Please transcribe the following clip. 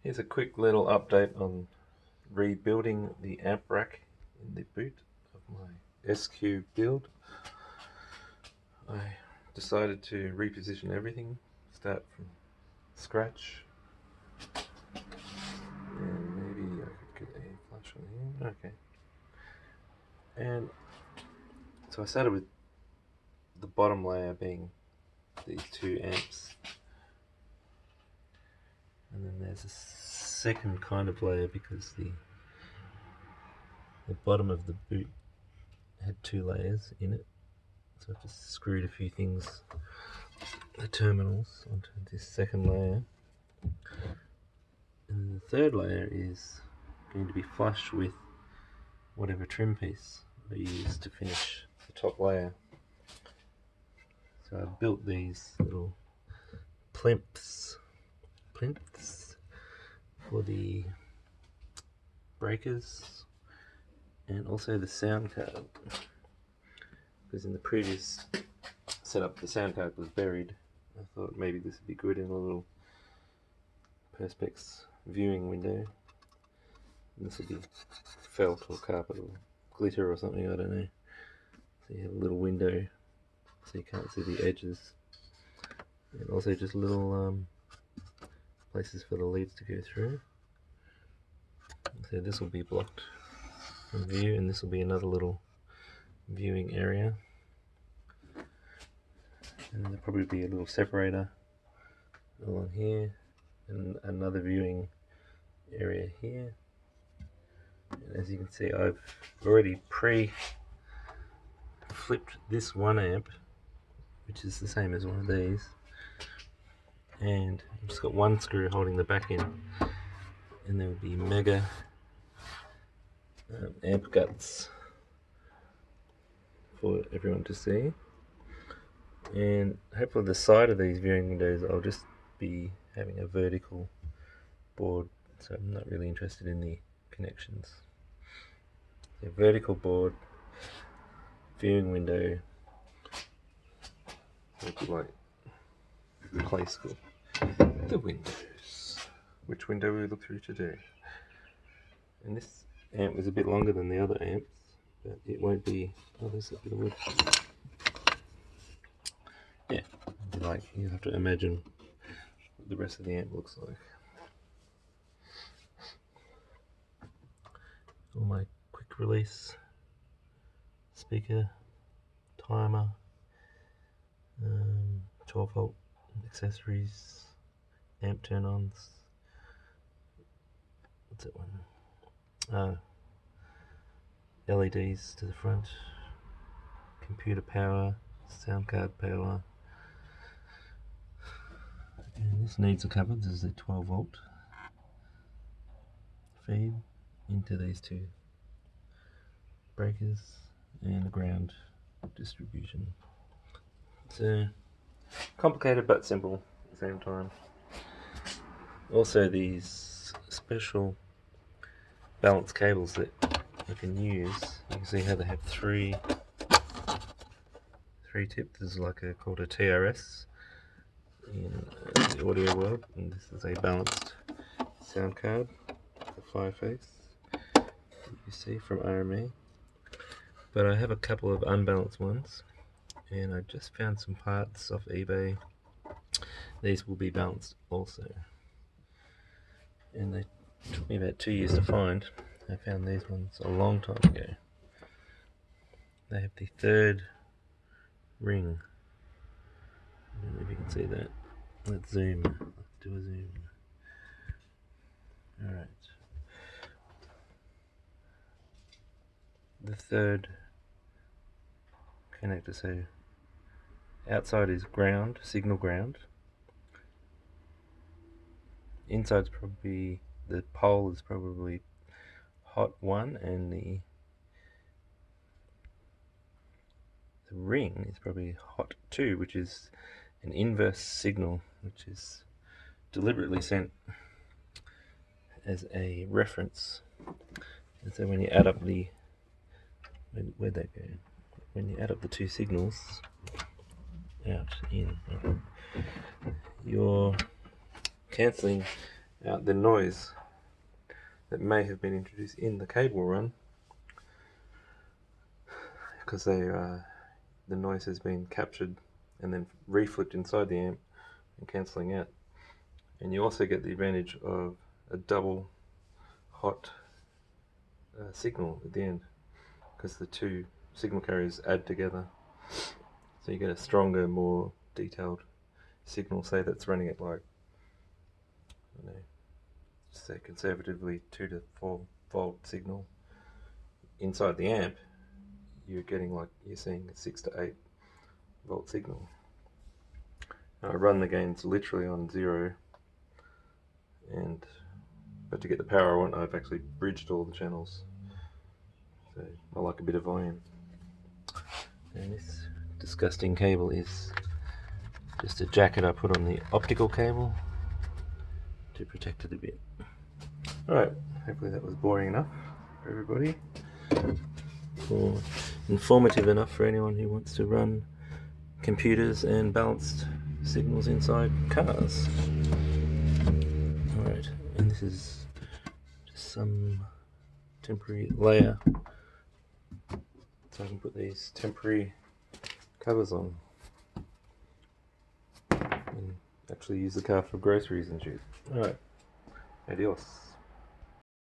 Here's a quick little update on rebuilding the amp rack in the boot of my SQ build. I decided to reposition everything, start from scratch, and maybe I could get a flash on here. Okay. And so I started with the bottom layer being these two amps, and then there's a second kind of layer because the bottom of the boot had two layers in it, so I've just screwed a few things, the terminals, onto this second layer, and the third layer is going to be flush with whatever trim piece I use to finish the top layer. So I've built these little plinths for the breakers and also the sound card, because in the previous setup the sound card was buried. I thought maybe this would be good in a little perspex viewing window. And this would be felt or carpet or glitter or something, I don't know. So you have a little window so you can't see the edges, and also just little places for the leads to go through. So this will be blocked from view, and this will be another little viewing area, and there'll probably be a little separator along here and another viewing area here. And as you can see, I've already flipped this 1 amp, which is the same as one of these, and I've just got one screw holding the back in, and there will be mega amp guts for everyone to see. And hopefully the side of these viewing windows I'll just be having a vertical board, so I'm not really interested in the connections. A vertical board viewing window would be like play school. The windows. Which window will we look through today? And this amp is a bit longer than the other amps, but it won't be. Oh, there's a bit of wood. Yeah, like you have to imagine what the rest of the amp looks like. All my quick release speaker, timer, 12 volt accessories, amp turn-ons. What's that one? LEDs to the front, computer power, sound card power. And this needs a cover. This is a 12 volt feed into these two breakers and a ground distribution. So complicated but simple at the same time. Also these special balance cables that you can use. You can see how they have three tips. This is like called a TRS in the audio world, and this is a balanced sound card, the Fireface you see from RMA. But I have a couple of unbalanced ones, and I just found some parts off eBay. These will be balanced also, and they took me about 2 years to find. I found these ones a long time ago. They have the third ring. I don't know if you can see that. Let's zoom. Let's do a zoom. Alright. The third connector, so outside is ground, signal ground. Inside's probably, the pole is probably hot 1, and the ring is probably hot 2, which is an inverse signal, which is deliberately sent as a reference. And so when you add up the, where'd that go? When you add up the two signals, out, in, you're cancelling out the noise that may have been introduced in the cable run, because the noise has been captured and then reflipped inside the amp and cancelling out. And you also get the advantage of a double hot signal at the end, because the two signal carriers add together, so you get a stronger, more detailed signal. Say that's running at like, I don't know, say conservatively 2 to 4 volt signal inside the amp, you're getting like, you're seeing a 6 to 8 volt signal. And I run the gains literally on 0, but to get the power I want, I've actually bridged all the channels, so I like a bit of volume. And this disgusting cable is just a jacket I put on the optical cable to protect it a bit. Alright, hopefully that was boring enough for everybody, or informative enough for anyone who wants to run computers and balanced signals inside cars. Alright, and this is just some temporary layer so I can put these temporary covers on and actually use the car for groceries and shit. Alright, adios.